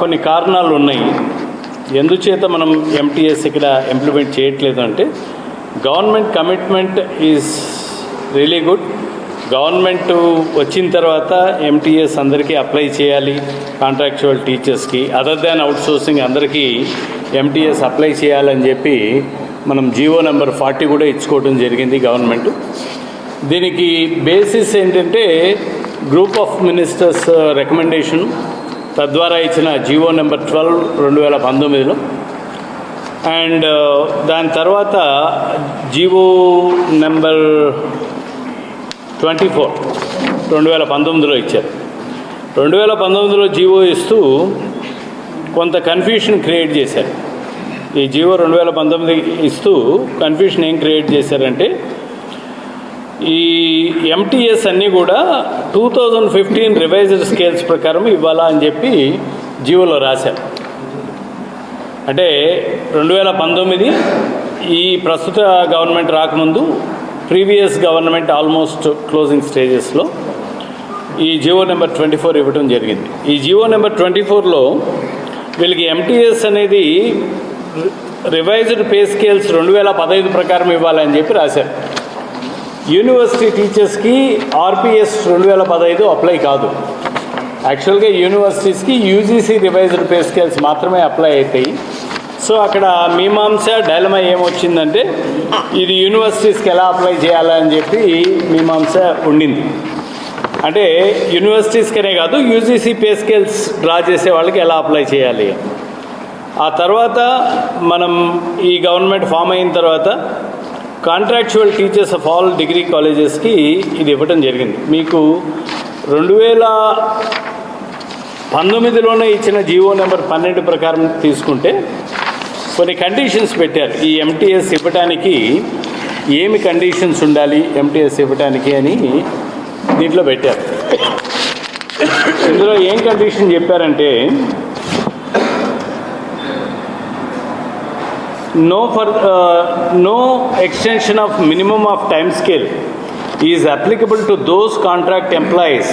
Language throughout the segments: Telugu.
కొన్ని కారణాలు ఉన్నాయి. ఎందుచేత మనం ఎంటీఎస్ ఇక్కడ ఇంప్లిమెంట్ చేయట్లేదు అంటే government commitment is really good. Government వచ్చిన తర్వాత ఎంటీఎస్ అందరికీ అప్లై చేయాలి, కాంట్రాక్చువల్ టీచర్స్కి అదర్ దాన్ అవుట్ సోర్సింగ్ అందరికీ ఎంటీఎస్ అప్లై చేయాలని చెప్పి మనం జీవో నెంబర్ 40 కూడా ఇచ్చుకోవడం జరిగింది గవర్నమెంట్. దీనికి బేసిస్ ఏంటంటే గ్రూప్ ఆఫ్ మినిస్టర్స్ రికమెండేషన్, తద్వారా ఇచ్చిన జీవో నెంబర్ 12 2019లో, అండ్ దాని తర్వాత జీవో నెంబర్ 24 2019లో ఇచ్చారు. 2019లో జీవో ఇస్తూ కొంత కన్ఫ్యూషన్ క్రియేట్ చేశారు. ఈ జీవో 2019 ఇస్తూ కన్ఫ్యూషన్ ఏం క్రియేట్ చేశారంటే ఈ ఎంటీఎస్ అన్నీ కూడా 2015 రివైజ్డ్ స్కేల్స్ ప్రకారం ఇవ్వాలా అని చెప్పి జీవోలో రాశారు. అంటే 2019 ఈ ప్రస్తుత గవర్నమెంట్ రాకముందు ప్రీవియస్ గవర్నమెంట్ ఆల్మోస్ట్ క్లోజింగ్ స్టేజెస్లో ఈ జీవో నెంబర్ 24 ఇవ్వడం జరిగింది. ఈ జీవో నెంబర్ 24లో వీళ్ళకి ఎంటీఎస్ అనేది రివైజ్డ్ పే స్కేల్స్ 2015 ప్రకారం ఇవ్వాలని చెప్పి రాశారు. యూనివర్సిటీ టీచర్స్కి ఆర్పిఎస్ 2015 అప్లై కాదు. యాక్చువల్గా యూనివర్సిటీస్కి యూజీసీ రివైజ్డ్ పే స్కేల్స్ మాత్రమే అప్లై అవుతాయి. సో అక్కడ మీమాంస డైలమా ఏమొచ్చిందంటే ఇది యూనివర్సిటీస్కి ఎలా అప్లై చేయాలని చెప్పి మీమాంస ఉండింది. అంటే యూనివర్సిటీస్కనే కాదు యూజీసీ పే స్కేల్స్ డ్రా చేసే వాళ్ళకి ఎలా అప్లై చేయాలి. ఆ తర్వాత మనం ఈ గవర్నమెంట్ ఫామ్ అయిన తర్వాత contractual teachers of all degree కాలేజెస్కి ఇది ఇవ్వడం జరిగింది. మీకు 2019లోనే ఇచ్చిన జీవో నెంబర్ 12 ప్రకారం తీసుకుంటే కొన్ని కండిషన్స్ పెట్టారు. ఈ ఎంటీఎస్ ఇవ్వడానికి ఏమి కండిషన్స్ ఉండాలి ఎంటీఎస్ ఇవ్వడానికి అని దీంట్లో పెట్టారు. ఇందులో ఏం కండిషన్ చెప్పారంటే no extension of minimum of time scale is applicable to those contract employees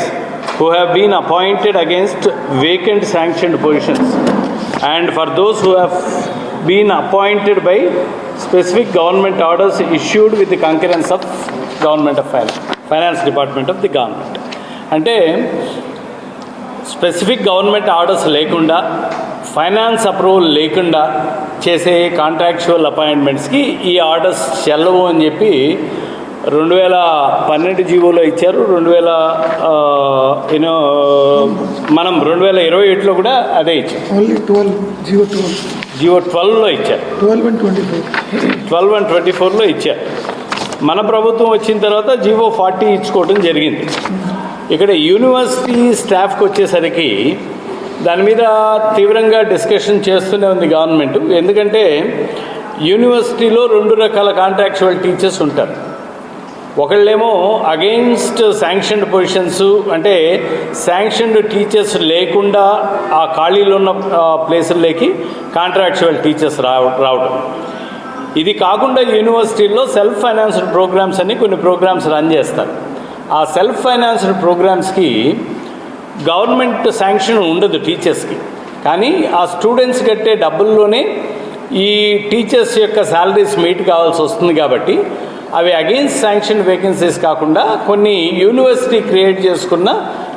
who have been appointed against vacant sanctioned positions and for those who have been appointed by specific government orders issued with the concurrence of government of finance department of the government. అంటే స్పెసిఫిక్ గవర్నమెంట్ ఆర్డర్స్ లేకుండా ఫైనాన్స్ అప్రూవల్ లేకుండా చేసే కాంట్రాక్చువల్ అపాయింట్మెంట్స్కి ఈ ఆర్డర్స్ చెల్లవు అని చెప్పి 2012 జీవోలో ఇచ్చారు. మనం 2021లో కూడా అదే ఇచ్చారు. జీవో 12లో ఇచ్చారు, 12 and 24లో ఇచ్చారు. మన ప్రభుత్వం వచ్చిన తర్వాత జీవో 40 ఇచ్చుకోవడం జరిగింది. ఇక్కడ యూనివర్సిటీ స్టాఫ్కి వచ్చేసరికి దాని మీద తీవ్రంగా డిస్కషన్ చేస్తూనే ఉంది గవర్నమెంట్. ఎందుకంటే యూనివర్సిటీలో 2 రకాల కాంట్రాక్చువల్ టీచర్స్ ఉంటారు. ఒకళ్ళేమో అగెయిన్స్ట్ శాంక్షన్డ్ పొజిషన్స్, అంటే శాంక్షన్డ్ టీచర్స్ లేకుండా ఆ ఖాళీలో ఉన్న ప్లేసుల్లోకి కాంట్రాక్చువల్ టీచర్స్ రావడం. ఇది కాకుండా యూనివర్సిటీల్లో సెల్ఫ్ ఫైనాన్స్డ్ ప్రోగ్రామ్స్ అని కొన్ని ప్రోగ్రామ్స్ రన్ చేస్తారు. ఆ సెల్ఫ్ ఫైనాన్స్డ్ ప్రోగ్రామ్స్కి గవర్నమెంట్ శాంక్షన్ ఉండదు టీచర్స్కి, కానీ ఆ స్టూడెంట్స్ కట్టే డబ్బుల్లోనే ఈ టీచర్స్ యొక్క శాలరీస్ మీట్ కావాల్సి వస్తుంది. కాబట్టి అవి అగెయిన్స్ట్ శాంక్షన్ వేకెన్సీస్ కాకుండా కొన్ని యూనివర్సిటీ క్రియేట్ చేసుకున్న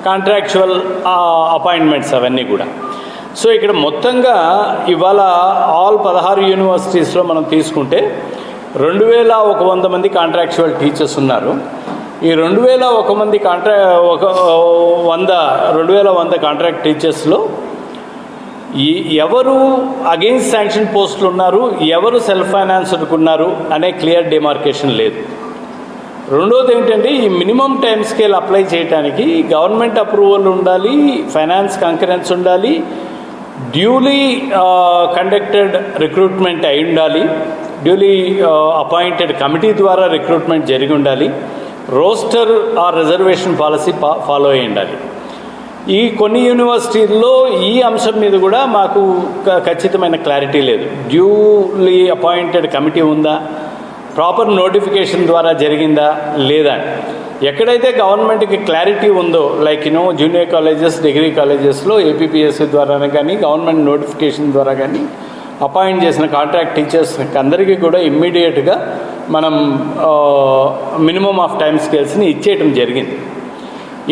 కాంట్రాక్చువల్ అపాయింట్మెంట్స్ అవన్నీ కూడా. సో ఇక్కడ మొత్తంగా ఇవాళ ఆల్ 16 యూనివర్సిటీస్లో మనం తీసుకుంటే 2100 మంది కాంట్రాక్చువల్ టీచర్స్ ఉన్నారు. ఈ 2100 మంది 2100 కాంట్రాక్ట్ టీచర్స్లో ఎవరు అగెయిన్స్ట్ శాంక్షన్ పోస్టులు ఉన్నారు, ఎవరు సెల్ఫ్ ఫైనాన్స్డ్కి ఉన్నారు అనే క్లియర్ డిమార్కేషన్ లేదు. రెండోది ఏంటంటే ఈ మినిమం టైం స్కేల్ అప్లై చేయడానికి గవర్నమెంట్ అప్రూవల్ ఉండాలి, ఫైనాన్స్ కంకరెన్స్ ఉండాలి, డ్యూలీ కండక్టెడ్ రిక్రూట్మెంట్ అయి ఉండాలి, డ్యూలీ అపాయింటెడ్ కమిటీ ద్వారా రిక్రూట్మెంట్ జరిగి ఉండాలి, roster or reservation policy follow అయి ఉండాలి. ఈ కొన్ని యూనివర్సిటీల్లో ఈ అంశం మీద కూడా మాకు ఖచ్చితమైన క్లారిటీ లేదు. డ్యూలీ అపాయింటెడ్ కమిటీ ఉందా, ప్రాపర్ నోటిఫికేషన్ ద్వారా జరిగిందా లేదా, ఎక్కడైతే గవర్నమెంట్కి క్లారిటీ ఉందో లైక్ జూనియర్ కాలేజెస్, డిగ్రీ కాలేజెస్లో ఏపీపీఎస్సీ ద్వారా కానీ గవర్నమెంట్ నోటిఫికేషన్ ద్వారా కానీ అపాయింట్ చేసిన కాంట్రాక్ట్ టీచర్స్కి అందరికీ కూడా ఇమ్మీడియట్గా మనం మినిమం ఆఫ్ టైం స్కేల్స్ని ఇచ్చేయటం జరిగింది.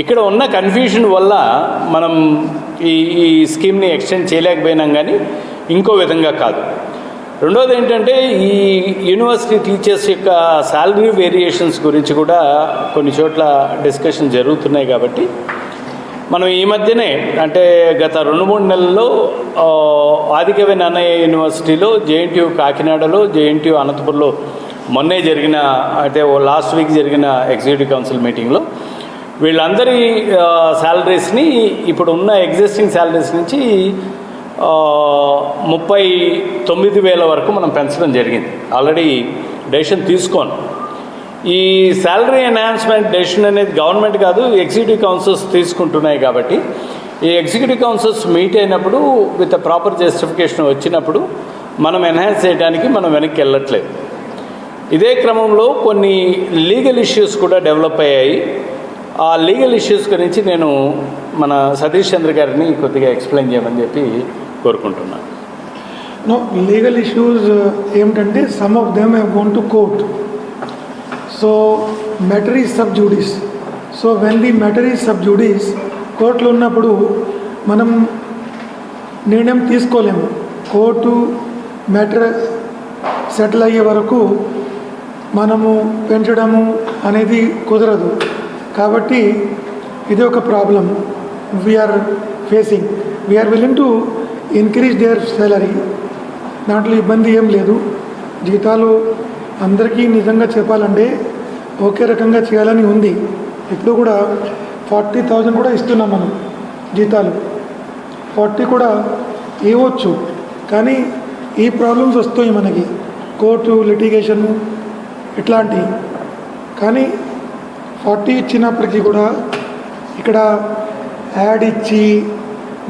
ఇక్కడ ఉన్న కన్ఫ్యూషన్ వల్ల మనం ఈ స్కీమ్ని ఎక్స్టెండ్ చేయలేకపోయినాం, కానీ ఇంకో విధంగా కాదు. రెండోది ఏంటంటే ఈ యూనివర్సిటీ టీచర్స్ యొక్క శాలరీ వేరియేషన్స్ గురించి కూడా కొన్ని చోట్ల డిస్కషన్ జరుగుతున్నాయి. కాబట్టి మనం ఈ మధ్యనే అంటే గత 2-3 నెలల్లో ఆదికవి నన్నయ్య యూనివర్సిటీలో, జేఎన్టీయూ కాకినాడలో, జేఎన్టీయూ అనంతపురంలో మొన్నే జరిగిన అంటే లాస్ట్ వీక్ జరిగిన ఎగ్జిక్యూటివ్ కౌన్సిల్ మీటింగ్లో వీళ్ళందరి శాలరీస్ని ఇప్పుడు ఉన్న ఎగ్జిస్టింగ్ శాలరీస్ నుంచి 39,000 వరకు మనం పెంచడం జరిగింది. ఆల్రెడీ డెసిషన్ తీసుకోను. ఈ శాలరీ ఎన్హాన్స్మెంట్ డెసిషన్ అనేది గవర్నమెంట్ కాదు, ఎగ్జిక్యూటివ్ కౌన్సిల్స్ తీసుకుంటున్నాయి. కాబట్టి ఈ ఎగ్జిక్యూటివ్ కౌన్సిల్స్ మీట్ అయినప్పుడు విత్ ప్రాపర్ జస్టిఫికేషన్ వచ్చినప్పుడు మనం ఎన్హాన్స్ చేయడానికి మనం వెనక్కి వెళ్ళట్లేదు. ఇదే క్రమంలో కొన్ని లీగల్ ఇష్యూస్ కూడా డెవలప్ అయ్యాయి. ఆ లీగల్ ఇష్యూస్ గురించి నేను మన సతీష్ చంద్ర గారిని కొద్దిగా ఎక్స్ప్లెయిన్ చేయమని చెప్పి కోరుకుంటున్నాను. లీగల్ ఇష్యూస్ ఏమిటంటే some of them have gone to court. So matter is sub జుడిస్. So when the matter is sub జుడిస్, కోర్టులో ఉన్నప్పుడు మనం నిర్ణయం తీసుకోలేము. కోర్టు మ్యాటర్ సెటిల్ అయ్యే వరకు మనము పెంచడము అనేది కుదరదు. కాబట్టి ఇది ఒక problem we are facing. We are willing to increase their salary. దాంట్లో ఇబ్బంది ఏం లేదు. జీతాలు అందరికీ నిజంగా చెప్పాలంటే ఒకే రకంగా చేయాలని ఉంది. ఇప్పుడు కూడా 40,000 కూడా ఇస్తున్నాం మనం జీతాలు. 40 కూడా ఇవ్వచ్చు, కానీ ఈ ప్రాబ్లమ్స్ వస్తాయి మనకి, కోర్టు లిటిగేషను ఇట్లాంటివి. కానీ 40 ఇచ్చినప్పటికీ కూడా ఇక్కడ యాడ్ ఇచ్చి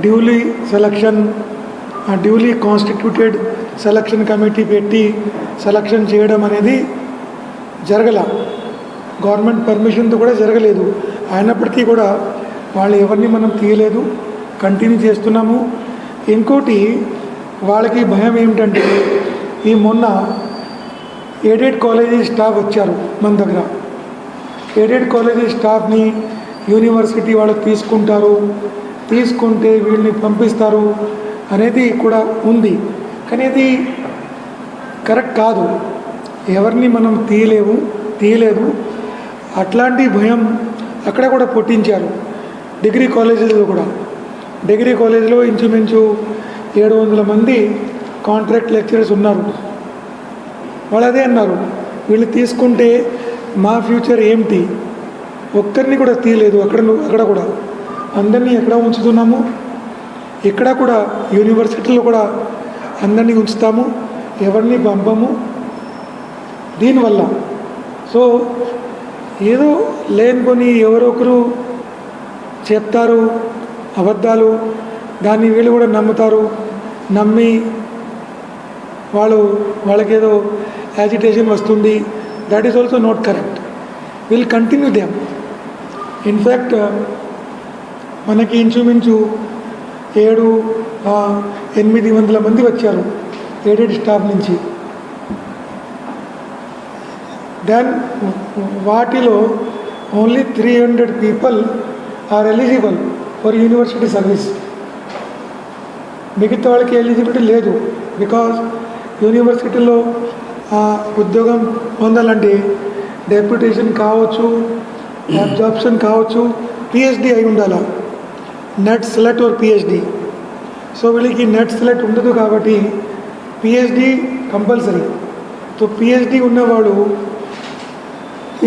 duly selection, duly constituted selection committee పెట్టి సెలక్షన్ చేయడం అనేది జరగల. గవర్నమెంట్ పర్మిషన్తో కూడా జరగలేదు. అయినప్పటికీ కూడా వాళ్ళు ఎవరిని మనం తీయలేదు, కంటిన్యూ చేస్తున్నాము. ఇంకోటి వాళ్ళకి భయం ఏమిటంటే ఈ మొన్న ఎయిడెడ్ కాలేజీ స్టాఫ్ వచ్చారు మన దగ్గర. ఎయిడెడ్ కాలేజీ స్టాఫ్ని యూనివర్సిటీ వాళ్ళకి తీసుకుంటే వీళ్ళని పంపిస్తారు అనేది కూడా ఉంది. కానీ అది కరెక్ట్ కాదు. ఎవరిని మనం తీయలేదు. అట్లాంటి భయం అక్కడ కూడా పుట్టించారు. డిగ్రీ కాలేజీలో కూడా, డిగ్రీ కాలేజీలో ఇంచుమించు 700 మంది కాంట్రాక్ట్ లెక్చరర్స్ ఉన్నారు. వాళ్ళు అదే అన్నారు, వీళ్ళు తీసుకుంటే మా ఫ్యూచర్ ఏమిటి? ఒక్కరిని కూడా తీయలేదు. అక్కడ కూడా అందరినీ ఎక్కడ ఉంచుతున్నాము, ఇక్కడ కూడా యూనివర్సిటీలో కూడా అందరినీ ఉంచుతాము, ఎవరిని పంపము. దీనివల్ల సో ఏదో లేనిపోని ఎవరొకరు చెప్తారు అబద్ధాలు, దాన్ని వీళ్ళు కూడా నమ్ముతారు. నమ్మి వాళ్ళకేదో యాజిటేషన్ వస్తుంది. That is also not correct. Will continue them. In fact మనకి ఇంచుమించు 700-800 మంది వచ్చారు ఎయిడెడ్ స్టాఫ్ నుంచి. దెన్ వాటిలో only 300 people are eligible for university service. మిగతా వాళ్ళకి ఎలిజిబిలిటీ లేదు. బికాజ్ యూనివర్సిటీలో ఉద్యోగం పొందాలంటే డెప్యుటేషన్ కావచ్చు, అబ్జార్ప్షన్ కావచ్చు, పిహెచ్డి అయి ఉండాలి. Net select are PhD. So వీళ్ళకి నెట్ సెలెక్ట్ ఉండదు కాబట్టి పిహెచ్డి కంపల్సరీ. సో పిహెచ్డి ఉన్నవాడు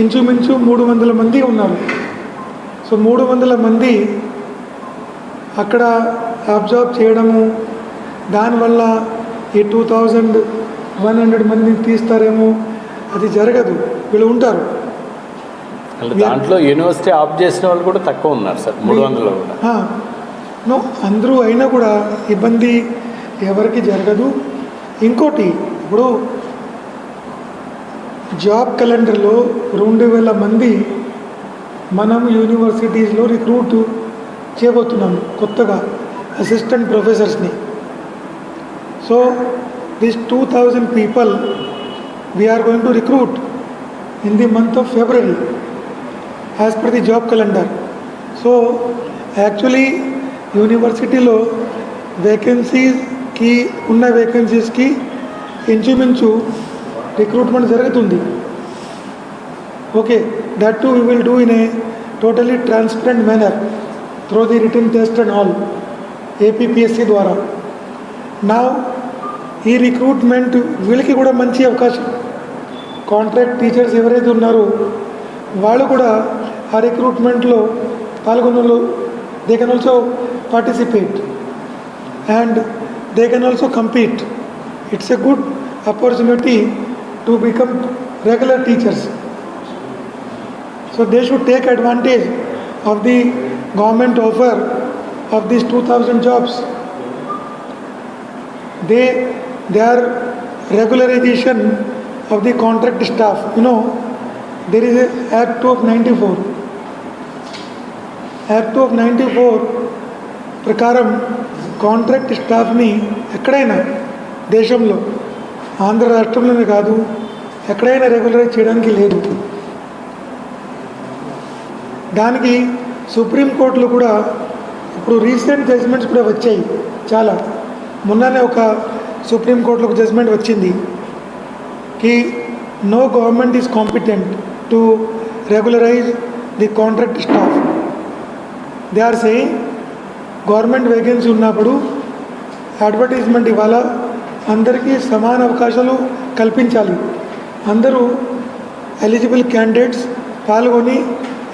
ఇంచుమించు 300 మంది ఉన్నారు. సో 300 మంది అక్కడ అబ్జర్వ్ చేయడము, దానివల్ల ఈ 2100 మందిని తీస్తారేమో, అది జరగదు. వీళ్ళు ఉంటారు. దాంట్లో యూనివర్సిటీ ఆఫ్ చేసిన వాళ్ళు కూడా తక్కువ ఉన్నారు సార్, 300లో కూడా. అందరూ అయినా కూడా ఇబ్బంది ఎవరికి జరగదు. ఇంకోటి, ఇప్పుడు జాబ్ క్యాలెండర్లో 2000 మంది మనం యూనివర్సిటీస్లో రిక్రూట్ చేయబోతున్నాము కొత్తగా అసిస్టెంట్ ప్రొఫెసర్స్ని. So this 2000 people we're going to recruit in the month of February as per the job calendar. So actually యూనివర్సిటీలో వేకెన్సీస్కి ఉన్న వేకెన్సీస్కి ఇంచుమించు రిక్రూట్మెంట్ జరుగుతుంది. Okay, that too we will do in a totally transparent manner through the written test and all APPSC ద్వారా. నా ఈ రిక్రూట్మెంట్ వీళ్ళకి కూడా మంచి అవకాశం. కాంట్రాక్ట్ టీచర్స్ ఎవరైతే ఉన్నారో వాళ్ళు కూడా ఆ రిక్రూట్మెంట్లో పాల్గొనలో they can also participate and they can also compete. It's a good opportunity to become regular teachers. So they should take advantage of the government offer of these 2000 jobs. They are regularization of the contract staff. You know, there is a Act of 94. Act of 94 ప్రకారం కాంట్రాక్ట్ స్టాఫ్ని ఎక్కడైనా దేశంలో, ఆంధ్ర రాష్ట్రంలోనే కాదు, ఎక్కడైనా రెగ్యులరైజ్ చేయడానికి లేదు. దానికి సుప్రీంకోర్టులో కూడా ఇప్పుడు రీసెంట్ జడ్జ్మెంట్స్ కూడా వచ్చాయి చాలా. మొన్ననే ఒక సుప్రీంకోర్టులో ఒక జడ్జ్మెంట్ వచ్చింది కి no government is competent to regularise the contract staff. They are saying government vacancy ఉన్నప్పుడు అడ్వర్టైజ్మెంట్ ఇవ్వాలా, అందరికీ సమాన అవకాశాలు కల్పించాలి, అందరూ ఎలిజిబుల్ క్యాండిడేట్స్ పాల్గొని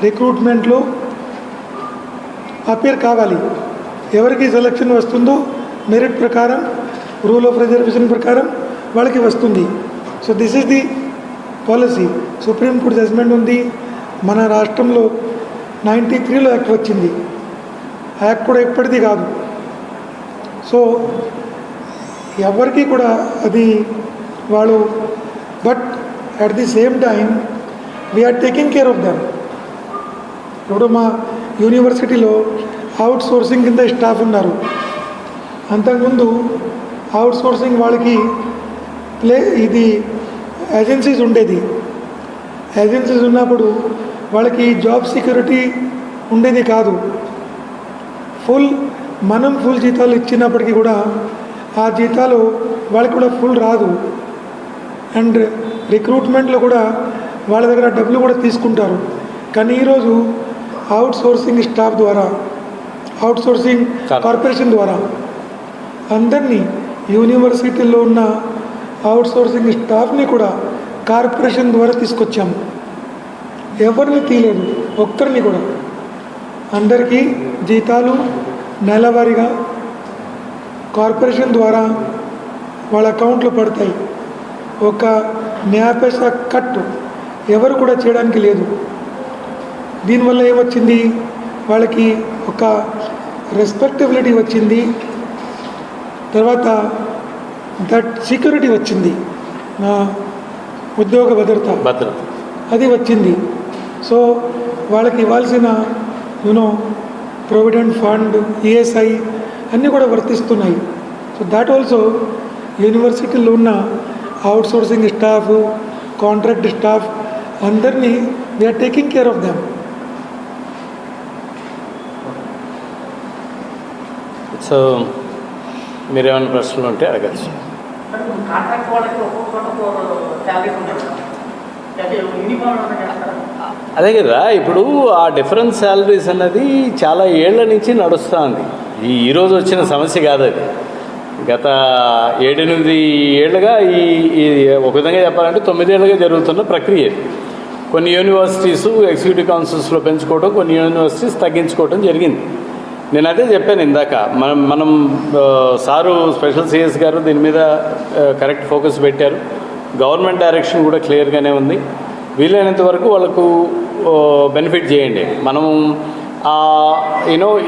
రిక్రూట్మెంట్లో అపేర్ కావాలి. ఎవరికి సెలక్షన్ వస్తుందో మెరిట్ ప్రకారం, రూల్ ఆఫ్ రిజర్వేషన్ ప్రకారం వాళ్ళకి వస్తుంది. So this is the policy. Supreme Court judgment ఉంది. మన రాష్ట్రంలో 93లో యాక్ట్ వచ్చింది. యాక్ట్ కూడా ఇప్పటిది కాదు. సో ఎవరికి కూడా అది వాళ్ళు, but at the same time we are taking care of them. ఇప్పుడు మా యూనివర్సిటీలో అవుట్ సోర్సింగ్ కింద స్టాఫ్ ఉన్నారు. అంతకుముందు అవుట్ సోర్సింగ్ వాళ్ళకి ఇది ఏజెన్సీస్ ఉండేది. ఏజెన్సీస్ ఉన్నప్పుడు వాళ్ళకి జాబ్ సెక్యూరిటీ ఉండేది కాదు. మనం ఫుల్ జీతాలు ఇచ్చినప్పటికీ కూడా ఆ జీతాలు వాళ్ళకి కూడా ఫుల్ రాదు. అండ్ రిక్రూట్మెంట్లో కూడా వాళ్ళ దగ్గర డబ్బులు కూడా తీసుకుంటారు. కానీ ఈరోజు అవుట్ సోర్సింగ్ స్టాఫ్ ద్వారా, అవుట్ సోర్సింగ్ కార్పొరేషన్ ద్వారా అందరినీ యూనివర్సిటీల్లో ఉన్న అవుట్ సోర్సింగ్ స్టాఫ్ని కూడా కార్పొరేషన్ ద్వారా తీసుకొచ్చాము. ఎవరిని తీయలేదు, ఒక్కరిని కూడా. అందరికీ జీతాలు నెలవారీగా కార్పొరేషన్ ద్వారా వాళ్ళ అకౌంట్లో పడతాయి. ఒక న్యాయపైసా కట్ ఎవరు కూడా చేయడానికి లేదు. దీనివల్ల ఏమొచ్చింది, వాళ్ళకి ఒక రెస్పెక్టబిలిటీ వచ్చింది, తర్వాత దట్ సెక్యూరిటీ వచ్చింది, ఉద్యోగ భద్రత అది వచ్చింది. సో వాళ్ళకి ఇవ్వాల్సిన ప్రొవిడెంట్ ఫండ్, ఈఎస్ఐ అన్నీ కూడా వర్తిస్తున్నాయి. సో దాట్ ఆల్సో యూనివర్సిటీలో ఉన్న outsourcing staff, contract staff అందరినీ we're taking care of them. So మీరేమైనా ప్రశ్నలు ఉంటే అడగచ్చు. అదే కదా, ఇప్పుడు ఆ డిఫరెన్స్ శాలరీస్ అన్నది చాలా ఏళ్ల నుంచి నడుస్తుంది. ఈరోజు వచ్చిన సమస్య కాదు అది. గత 7-8 ఏళ్ళుగా ఈ ఒక విధంగా చెప్పాలంటే 9 ఏళ్ళుగా జరుగుతున్న ప్రక్రియ. కొన్ని యూనివర్సిటీస్ ఎగ్జిక్యూటివ్ కౌన్సిల్స్లో పెంచుకోవడం, కొన్ని యూనివర్సిటీస్ తగ్గించుకోవడం జరిగింది. నేను అదే చెప్పాను ఇందాక. మనం సారు స్పెషల్ సిఎస్ గారు దీని మీద కరెక్ట్ ఫోకస్ పెట్టారు. గవర్నమెంట్ డైరెక్షన్ కూడా క్లియర్గానే ఉంది. వీలైనంత వరకు వాళ్ళకు బెనిఫిట్ చేయండి. మనము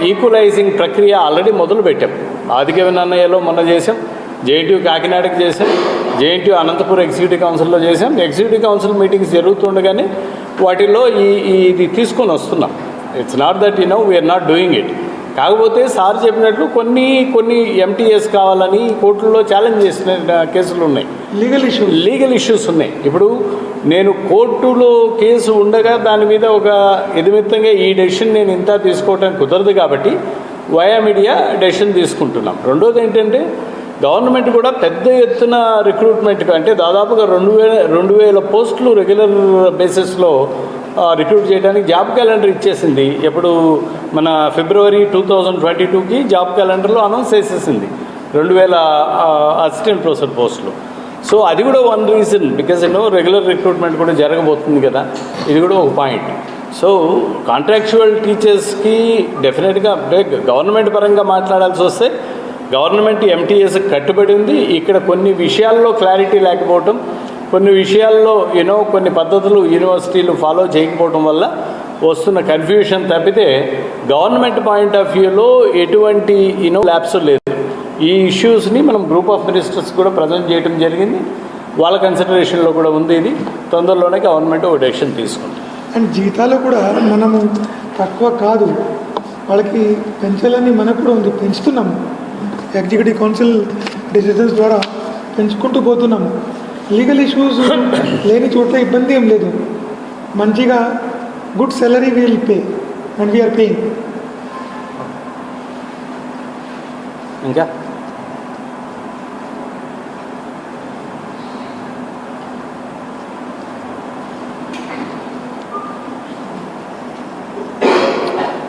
ఈక్వలైజింగ్ ప్రక్రియ ఆల్రెడీ మొదలు పెట్టాం. ఆదికవి నన్నయ్యలో మొన్న చేసాం, జేఎన్టీయూ కాకినాడకి చేసాం, జేఎన్టీయూ అనంతపూర్ ఎగ్జిక్యూటివ్ కౌన్సిల్లో చేసాం. ఎగ్జిక్యూటివ్ కౌన్సిల్ మీటింగ్స్ జరుగుతుండగానే వాటిల్లో ఇది తీసుకొని వస్తున్నాం. It's not that we are not doing it. కాకపోతే సార్ చెప్పినట్లు కొన్ని ఎంటీఎస్ కావాలని కోర్టుల్లో ఛాలెంజ్ చేసిన కేసులు ఉన్నాయి, లీగల్ ఇష్యూస్ ఉన్నాయి. ఇప్పుడు నేను కోర్టులో కేసు ఉండగా దాని మీద ఒక ఎదిమిత్తంగా ఈ డెసిషన్ నేను ఇంత తీసుకోవడానికి కుదరదు కాబట్టి వయా మీడియా డెసిషన్ తీసుకుంటున్నాం. రెండోది ఏంటంటే గవర్నమెంట్ కూడా పెద్ద ఎత్తున రిక్రూట్మెంట్ అంటే దాదాపుగా 2,000 పోస్టులు రెగ్యులర్ బేసిస్లో రిక్రూట్ చేయడానికి జాబ్ క్యాలెండర్ ఇచ్చేసింది. ఎప్పుడు మన ఫిబ్రవరి 2022కి జాబ్ క్యాలెండర్లో అనౌన్స్ చేసేసింది 2,000 అసిస్టెంట్ ప్రొఫెసర్ పోస్టులు. సో అది కూడా one reason, because regular recruitment కూడా జరగబోతుంది కదా, ఇది కూడా ఒక పాయింట్. సో కాంట్రాక్చువల్ టీచర్స్కి డెఫినెట్గా గవర్నమెంట్ పరంగా మాట్లాడాల్సి వస్తే గవర్నమెంట్ ఎంటీఎస్ కట్టుబడి ఉంది. ఇక్కడ కొన్ని విషయాల్లో క్లారిటీ లేకపోవటం, కొన్ని విషయాల్లో కొన్ని పద్ధతులు యూనివర్సిటీలు ఫాలో చేయకపోవడం వల్ల వస్తున్న కన్ఫ్యూషన్ తప్పితే గవర్నమెంట్ పాయింట్ ఆఫ్ వ్యూలో ఎటువంటి ల్యాబ్స్ లేదు. ఈ ఇష్యూస్ని మనం గ్రూప్ ఆఫ్ మినిస్టర్స్ కూడా ప్రజెంట్ చేయడం జరిగింది. వాళ్ళ కన్సిడరేషన్లో కూడా ఉంది. ఇది తొందరలోనే గవర్నమెంట్ ఒక డెసిషన్ తీసుకుంటుంది. అండ్ జీతాలు కూడా మనము తక్కువ కాదు, వాళ్ళకి పెంచాలని మనకు కూడా ఉంది, పెంచుతున్నాము. ఎగ్జిక్యూటివ్ కౌన్సిల్ డిసిజన్స్ ద్వారా పెంచుకుంటూ పోతున్నాము. లీగల్ ఇష్యూస్ లేని చోట్ల ఇబ్బంది ఏం లేదు. మంచిగా good salary will pay and we are paying. ఇంకా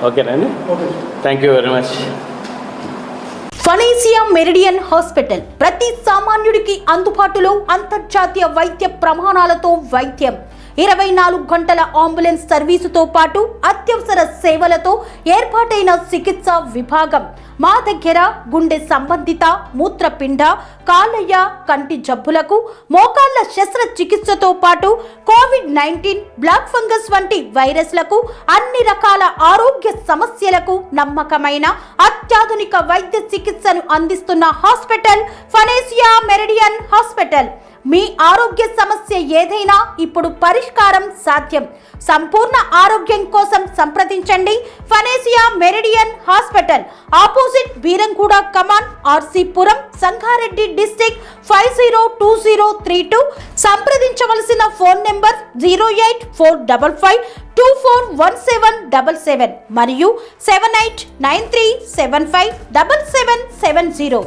ఓకేనండి, thank you very much. Panacea Meridian hospital ప్రతి సామాన్యుడికి అందుబాటులో అంతర్జాతీయ వైద్య ప్రమాణాలతో వైద్యం, 24 గంటల అంబులెన్స్ సర్వీసుతో పాటు అత్యవసర సేవలతో ఏర్పాటైన చికిత్సా విభాగం. మా దగ్గర గుండె సంబంధిత, మూత్రపిండ, కాలేయ, కంటి జబ్బులకు, మోకాళ్ల శస్త్రచికిత్సతో పాటు కోవిడ్-19, బ్లాక్ ఫంగస్ వంటి వైరస్లకు, అన్ని రకాల ఆరోగ్య సమస్యలకు నమ్మకమైన అత్యాధునిక వైద్య చికిత్సను అందిస్తున్న హాస్పిటల్ ఫనేసియా మెరిడియన్ హాస్పిటల్. మీ ఆరోగ్య సమస్య ఏదైనా ఇప్పుడు పరిష్కారం సాధ్యం. సంపూర్ణ ఆరోగ్యం కోసం సంప్రదించండి Panacea Meridian hospital, opposite Beeramguda Kaman, RC Puram, Sangareddy district 502032. సంప్రదించవలసిన ఫోన్ నెంబర్ 08455241777 మరియు 7893757770.